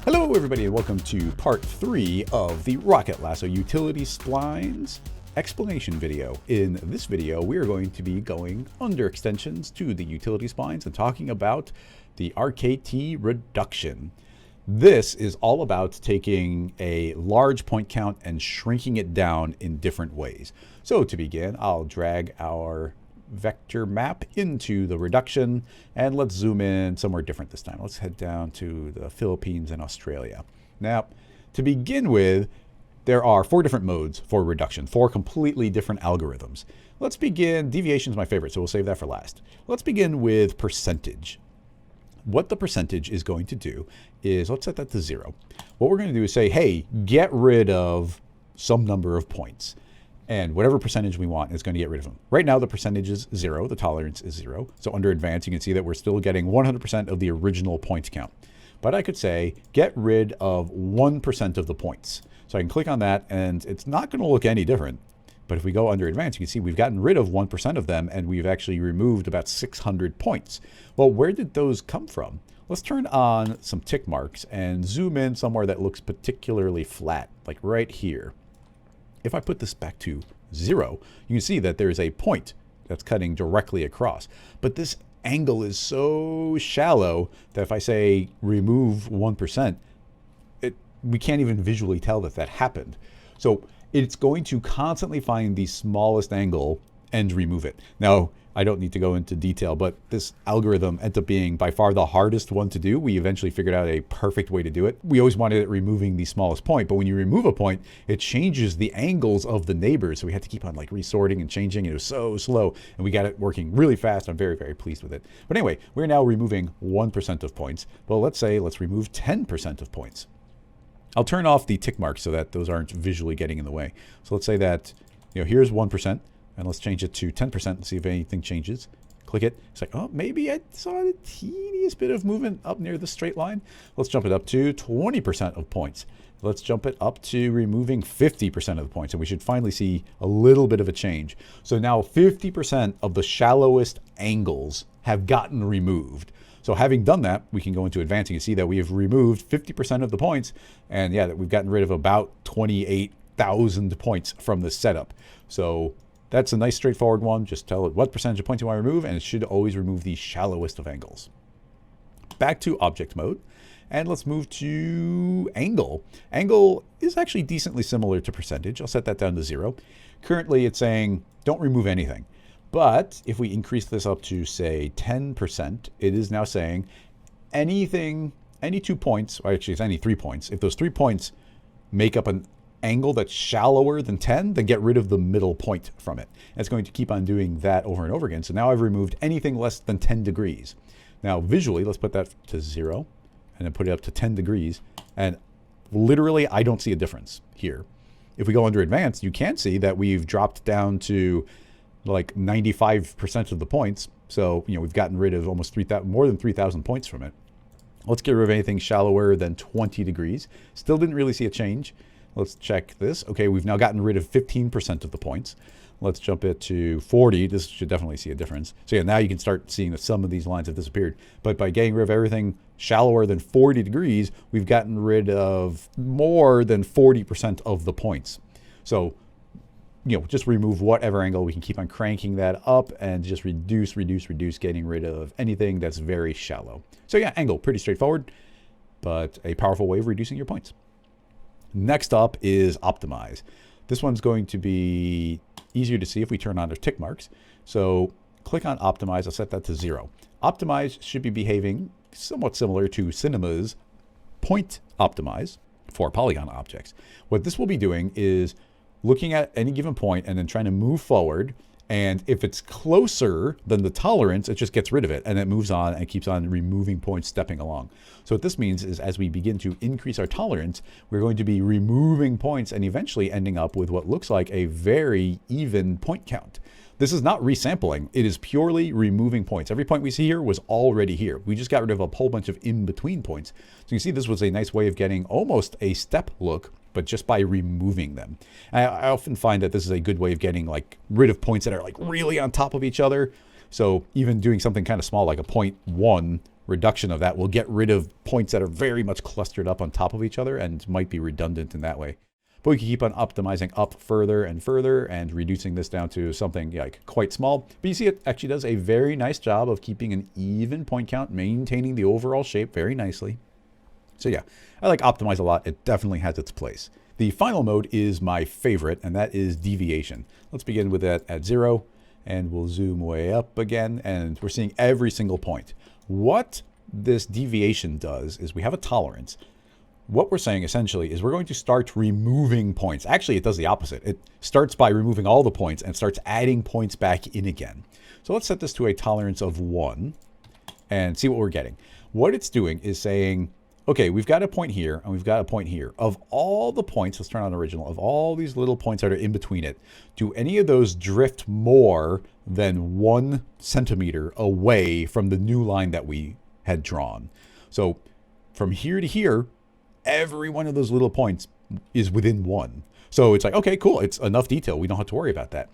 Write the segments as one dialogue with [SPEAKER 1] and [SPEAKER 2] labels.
[SPEAKER 1] Hello everybody and welcome to part 3 of the Rocket Lasso Utility Splines explanation video. In this video we are going to be going under extensions to the utility splines and talking about the RKT Reduction. This is all about taking a large point count and shrinking it down in different ways. So to begin, I'll drag our vector map into the reduction and let's zoom in somewhere different this time. Let's head down to the Philippines and Australia. Now, to begin with, there are 4 different modes for reduction, 4 completely different algorithms. Let's begin, deviation is my favorite, so we'll save that for last. Let's begin with percentage. What the percentage is going to do is, let's set that to 0. What we're going to do is say, hey, get rid of some number of points. And whatever percentage we want is going to get rid of them. Right now, the percentage is 0. The tolerance is 0. So under advanced, you can see that we're still getting 100% of the original point count. But I could say, get rid of 1% of the points. So I can click on that, and it's not going to look any different. But if we go under advanced, you can see we've gotten rid of 1% of them, and we've actually removed about 600 points. Well, where did those come from? Let's turn on some tick marks and zoom in somewhere that looks particularly flat, like right here. If I put this back to 0, you can see that there's a point that's cutting directly across. But this angle is so shallow that if I say remove 1%, we can't even visually tell that that happened. So it's going to constantly find the smallest angle and remove it. Now, I don't need to go into detail, but this algorithm ended up being by far the hardest one to do. We eventually figured out a perfect way to do it. We always wanted it removing the smallest point, but when you remove a point, it changes the angles of the neighbors. So we had to keep on like resorting and changing. It was so slow, and we got it working really fast. I'm very, very pleased with it. But anyway, we're now removing 1% of points. Well, let's remove 10% of points. I'll turn off the tick marks so that those aren't visually getting in the way. So let's say that, here's 1%. And let's change it to 10% and see if anything changes. Click it. It's like, oh, maybe I saw a teeniest bit of movement up near the straight line. Let's jump it up to 20% of points. Let's jump it up to removing 50% of the points. And we should finally see a little bit of a change. So now 50% of the shallowest angles have gotten removed. So having done that, we can go into advanced. You can see that we have removed 50% of the points. And yeah, that we've gotten rid of about 28,000 points from the setup. So that's a nice straightforward one. Just tell it what percentage of points you want to remove, and it should always remove the shallowest of angles. Back to object mode, and let's move to angle. Angle is actually decently similar to percentage. I'll set that down to 0. Currently, it's saying don't remove anything. But if we increase this up to, say, 10%, it is now saying anything, any 2 points, or actually it's any 3 points. If those 3 points make up an angle that's shallower than 10, then get rid of the middle point from it. And it's going to keep on doing that over and over again. So now I've removed anything less than 10 degrees. Now visually, let's put that to 0 and then put it up to 10 degrees. And literally, I don't see a difference here. If we go under advanced, you can see that we've dropped down to like 95% of the points. So, we've gotten rid of almost more than 3,000 points from it. Let's get rid of anything shallower than 20 degrees. Still didn't really see a change. Let's check this. Okay, we've now gotten rid of 15% of the points. Let's jump it to 40. This should definitely see a difference. So yeah, now you can start seeing that some of these lines have disappeared. But by getting rid of everything shallower than 40 degrees, we've gotten rid of more than 40% of the points. So, just remove whatever angle. We can keep on cranking that up and just reduce, getting rid of anything that's very shallow. So yeah, angle, pretty straightforward, but a powerful way of reducing your points. Next up is optimize. This one's going to be easier to see if we turn on our tick marks. So click on optimize. I'll set that to 0. Optimize should be behaving somewhat similar to Cinema's point optimize for polygon objects. What this will be doing is looking at any given point and then trying to move forward. And if it's closer than the tolerance, it just gets rid of it and it moves on and keeps on removing points, stepping along. So what this means is as we begin to increase our tolerance, we're going to be removing points and eventually ending up with what looks like a very even point count. This is not resampling. It is purely removing points. Every point we see here was already here. We just got rid of a whole bunch of in-between points. So you see this was a nice way of getting almost a step look, but just by removing them. I often find that this is a good way of getting rid of points that are really on top of each other. So even doing something kind of small like a 0.1 reduction of that will get rid of points that are very much clustered up on top of each other and might be redundant in that way. But we can keep on optimizing up further and further and reducing this down to something like quite small. But you see it actually does a very nice job of keeping an even point count, maintaining the overall shape very nicely. So yeah, I like optimize a lot. It definitely has its place. The final mode is my favorite, and that is deviation. Let's begin with that at 0, and we'll zoom way up again, and we're seeing every single point. What this deviation does is we have a tolerance. What we're saying essentially is we're going to start removing points. Actually, it does the opposite. It starts by removing all the points and starts adding points back in again. So let's set this to a tolerance of 1 and see what we're getting. What it's doing is saying, okay, we've got a point here and we've got a point here. Of all the points, let's turn on original, of all these little points that are in between it, do any of those drift more than 1 centimeter away from the new line that we had drawn? So from here to here, every one of those little points is within 1. So it's like, okay, cool. It's enough detail. We don't have to worry about that.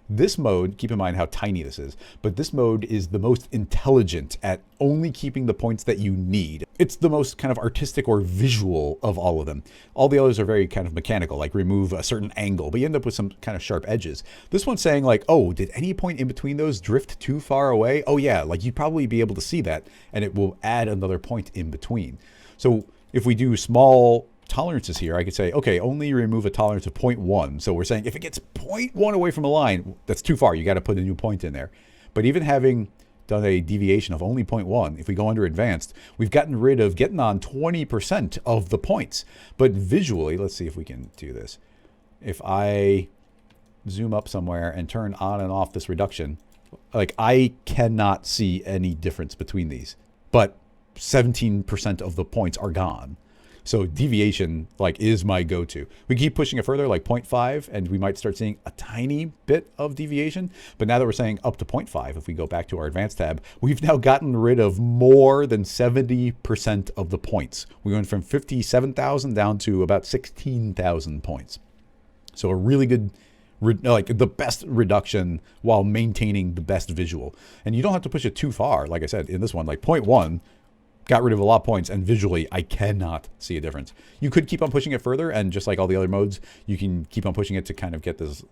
[SPEAKER 1] This mode, keep in mind how tiny this is, but this mode is the most intelligent at only keeping the points that you need. It's the most kind of artistic or visual of all of them. All the others are very kind of mechanical, like remove a certain angle, but you end up with some kind of sharp edges. This one's saying like, oh, did any point in between those drift too far away? Oh yeah, like you'd probably be able to see that, and it will add another point in between. So if we do small tolerances here, I could say, okay, only remove a tolerance of 0.1. So we're saying if it gets 0.1 away from a line, that's too far. You got to put a new point in there. But even having done a deviation of only 0.1, if we go under advanced, we've gotten rid of getting on 20% of the points. But visually, let's see if we can do this. If I zoom up somewhere and turn on and off this reduction, like I cannot see any difference between these. But 17% of the points are gone. So deviation like is my go-to. We keep pushing it further like 0.5 and we might start seeing a tiny bit of deviation. But now that we're saying up to 0.5, if we go back to our advanced tab, we've now gotten rid of more than 70% of the points. We went from 57,000 down to about 16,000 points. So a really good, like the best reduction while maintaining the best visual. And you don't have to push it too far. Like I said, in this one, like 0.1, got rid of a lot of points, and visually I cannot see a difference. You could keep on pushing it further, and just like all the other modes, you can keep on pushing it to kind of get this,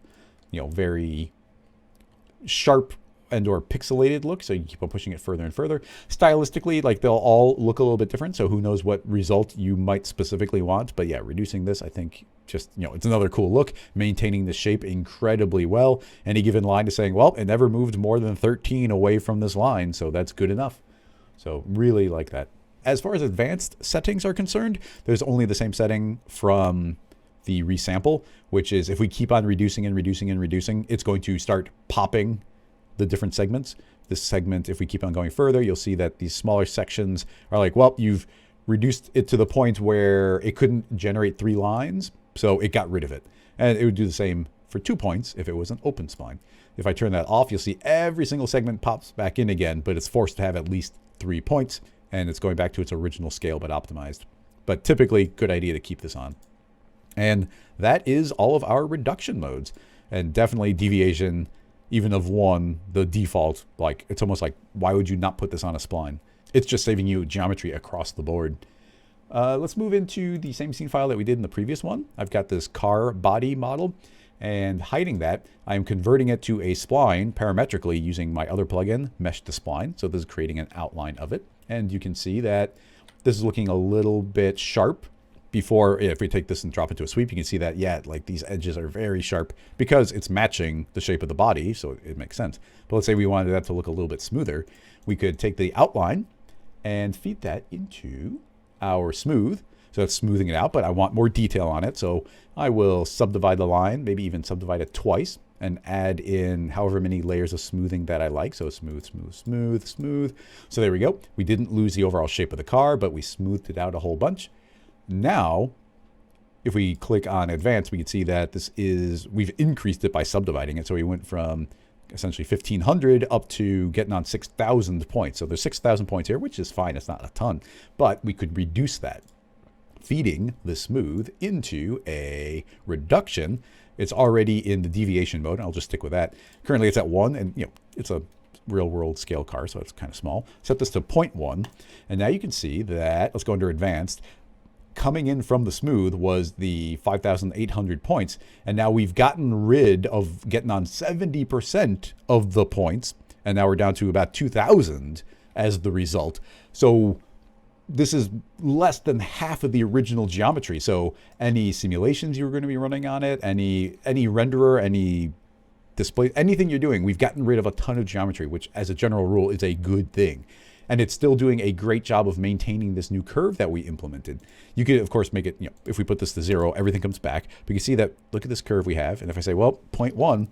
[SPEAKER 1] you know, very sharp and or pixelated look. So you keep on pushing it further and further. Stylistically, like they'll all look a little bit different, so who knows what result you might specifically want. But yeah, reducing this, I think just, you know, it's another cool look, maintaining the shape incredibly well. Any given line is saying, well, it never moved more than 13 away from this line, so that's good enough. So really like that. As far as advanced settings are concerned, there's only the same setting from the resample, which is if we keep on reducing and reducing and reducing, it's going to start popping the different segments. This segment, if we keep on going further, you'll see that these smaller sections are like, well, you've reduced it to the point where it couldn't generate 3 lines, so it got rid of it. And it would do the same for 2 points if it was an open spline. If I turn that off, you'll see every single segment pops back in again, but it's forced to have at least 3 points, and it's going back to its original scale but optimized. But typically, good idea to keep this on. And that is all of our reduction modes. And definitely deviation, even of 1, the default, like it's almost like, why would you not put this on a spline? It's just saving you geometry across the board. Let's move into the same scene file that we did in the previous one. I've got this car body model, and hiding that, I'm converting it to a spline parametrically using my other plugin, Mesh to Spline. So this is creating an outline of it. And you can see that this is looking a little bit sharp. Before, if we take this and drop it to a sweep, you can see that, yeah, like these edges are very sharp because it's matching the shape of the body, so it makes sense. But let's say we wanted that to look a little bit smoother. We could take the outline and feed that into our smooth. So it's smoothing it out, but I want more detail on it. So I will subdivide the line, maybe even subdivide it twice, and add in however many layers of smoothing that I like. So smooth, smooth, smooth, smooth. So there we go. We didn't lose the overall shape of the car, but we smoothed it out a whole bunch. Now, if we click on advanced, we can see that this is, we've increased it by subdividing it. So we went from essentially 1,500 up to getting on 6,000 points. So there's 6,000 points here, which is fine. It's not a ton, but we could reduce that. Feeding the smooth into a reduction. It's already in the deviation mode. I'll just stick with that. Currently it's at 1, and you know, it's a real world scale car, so it's kind of small. Set this to 0.1, and now you can see that, let's go under advanced, coming in from the smooth was the 5,800 points, and now we've gotten rid of getting on 70% of the points, and now we're down to about 2,000 as the result. So this is less than half of the original geometry. So any simulations you're going to be running on it, any renderer, any display, anything you're doing, we've gotten rid of a ton of geometry, which as a general rule is a good thing. And it's still doing a great job of maintaining this new curve that we implemented. You could, of course, make it, if we put this to 0, everything comes back. But you can see that, look at this curve we have. And if I say, well, 0.1,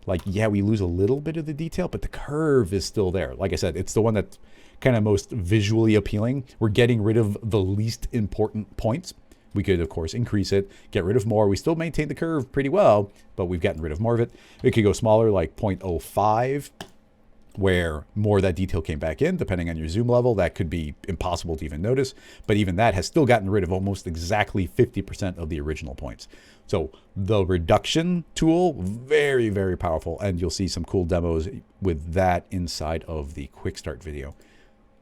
[SPEAKER 1] like, yeah, we lose a little bit of the detail, but the curve is still there. Like I said, it's the one that's kind of most visually appealing. We're getting rid of the least important points. We could, of course, increase it, get rid of more. We still maintain the curve pretty well, but we've gotten rid of more of it. We could go smaller, like 0.05, where more of that detail came back in. Depending on your zoom level, that could be impossible to even notice. But even that has still gotten rid of almost exactly 50% of the original points. So the reduction tool, very, very powerful. And you'll see some cool demos with that inside of the quick start video.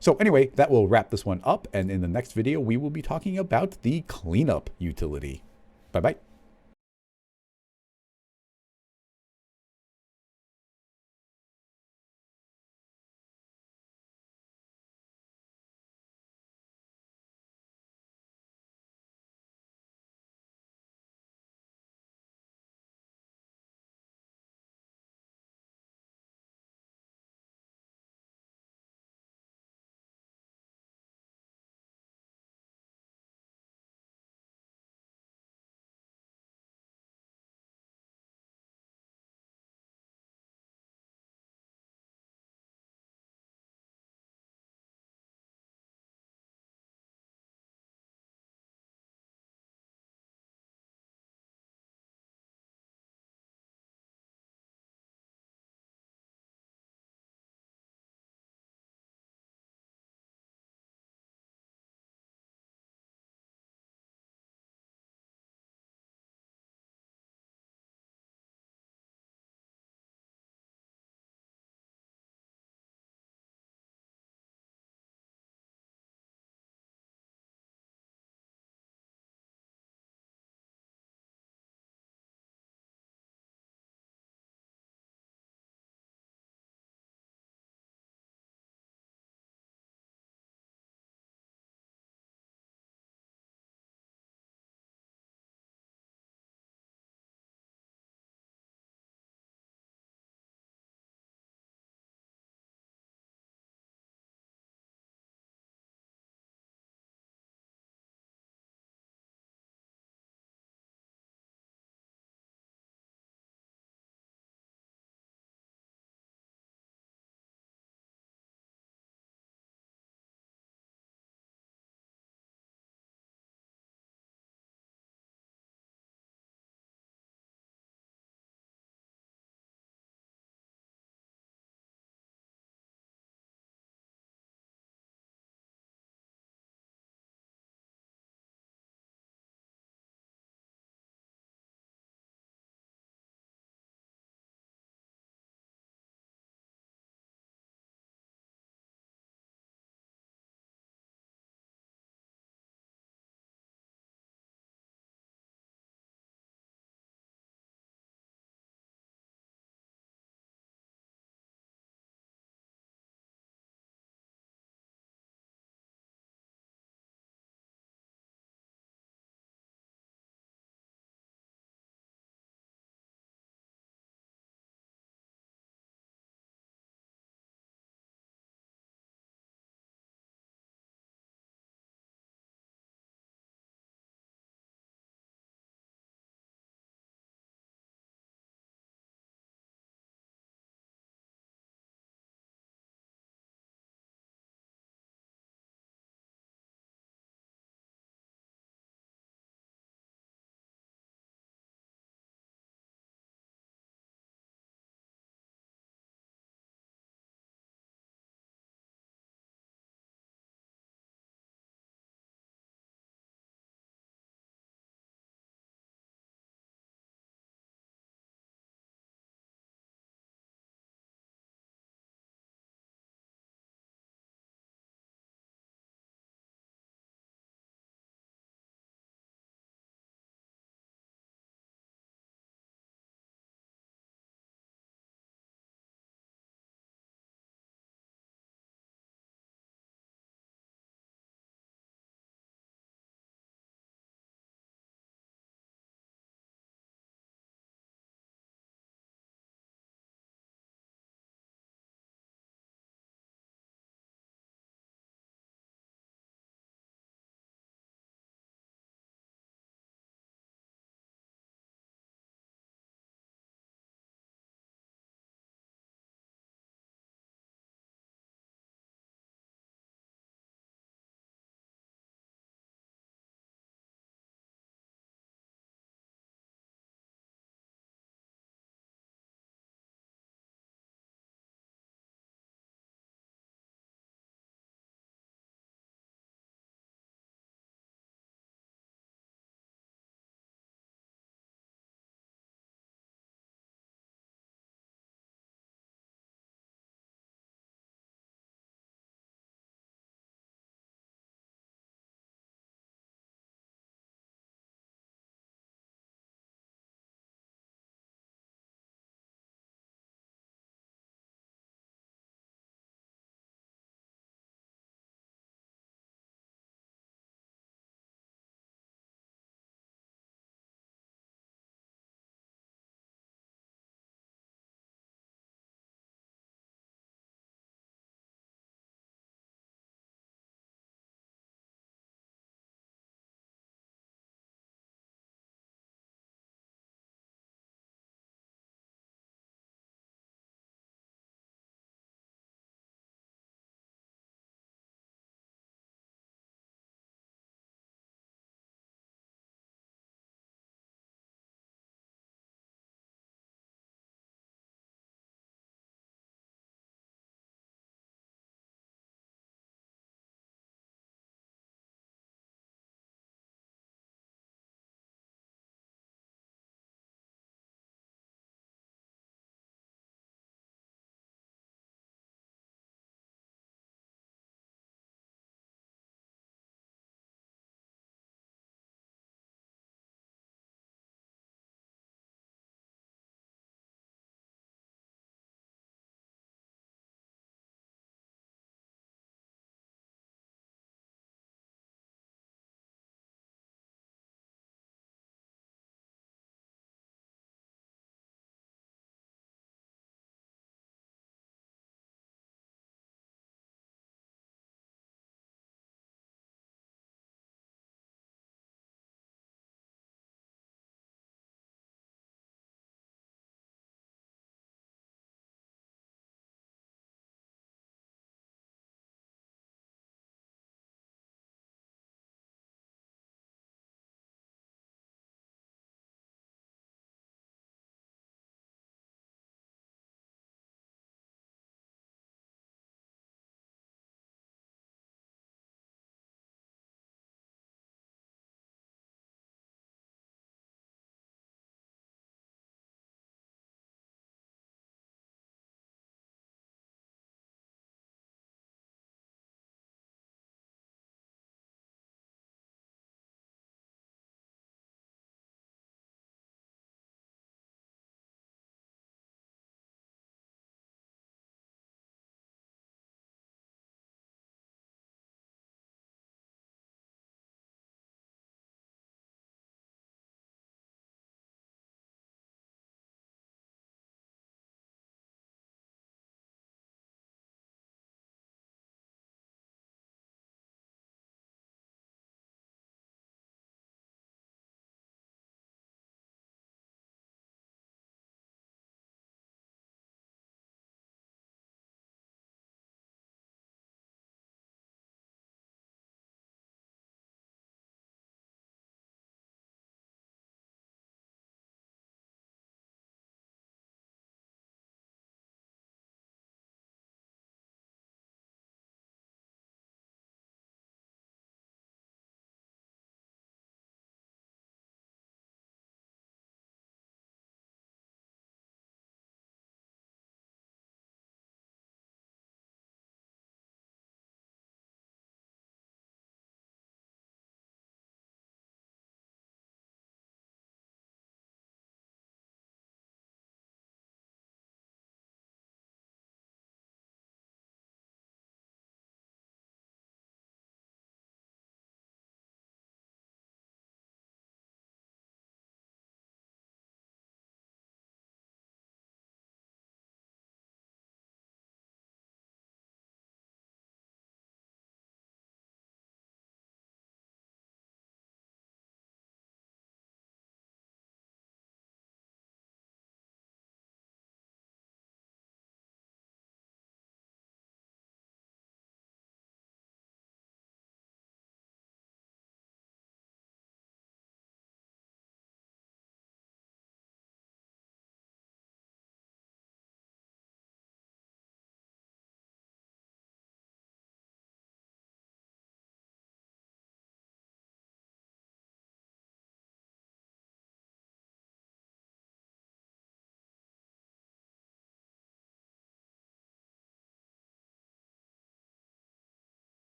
[SPEAKER 1] So anyway, that will wrap this one up. And in the next video, we will be talking about the cleanup utility. Bye-bye.